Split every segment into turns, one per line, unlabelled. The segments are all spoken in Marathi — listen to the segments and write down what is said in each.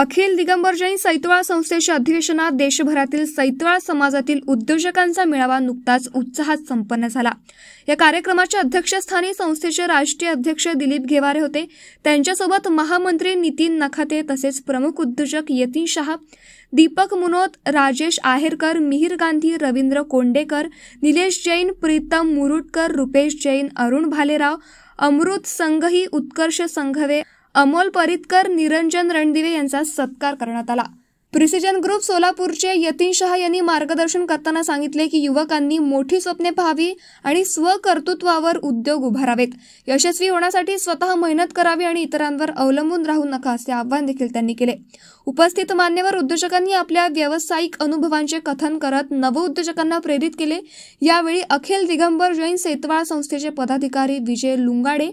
अखिल दिगंबर जैन सैतवाळ संस्थेच्या अधिवेशनात देशभरातील सैतवाळ समाजातील उद्योजकांचा मेळावा नुकताच उत्साहात संपन्न झाला। या कार्यक्रमाच्या अध्यक्षस्थानी संस्थेचे राष्ट्रीय अध्यक्ष दिलीप घेवारे होते। त्यांच्यासोबत महामंत्री नितीन नखाते तसेच प्रमुख उद्योजक यतीन शाह, दीपक मुनोत, राजेश आहेरकर, मिहिर गांधी, रवींद्र कोंडेकर, निलेश जैन, प्रीतम मुरुडकर, रुपेश जैन, अरुण भालेराव, अमृत संघही, उत्कर्ष संघवे, अमोल परितकर, निरंजन रणदिवे यांचा सत्कार करण्यात आला। प्रिसिजन ग्रुप सोलापूरचे यतीन शाह यांनी मार्गदर्शन करताना सांगितले की युवकांनी मोठी स्वप्ने पाहावी आणि स्वकर्तृत्वावर उद्योग उभारावेत। यशस्वी होण्यासाठी स्वतः मेहनत करावी आणि इतरांवर अवलंबून राहू नका असे आवाहन देखील त्यांनी केले। उपस्थित मान्यवर उद्योजकांनी आपल्या व्यावसायिक अनुभवांचे कथन करत नवउद्योजकांना प्रेरित केले। यावेळी अखिल दिगंबर जैन सैतवाळ संस्थेचे पदाधिकारी विजय लुंगाडे,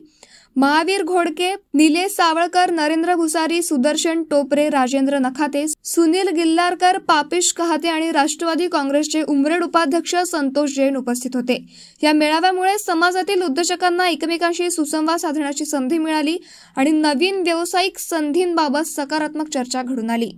महावीर घोडके, निलेश सावळकर, नरेंद्र भुसारी, सुदर्शन टोपरे, राजेंद्र नखाते, सुनील गिल्लारकर, पापिश कहाते आणि राष्ट्रवादी काँग्रेसचे उमरेड उपाध्यक्ष संतोष जैन उपस्थित होते। या मेळाव्यामुळे समाजातील उद्योजकांना एकमेकांशी सुसंवाद साधण्याची संधी मिळाली आणि नवीन व्यावसायिक संधींबाबत सकारात्मक चर्चा घडून आली।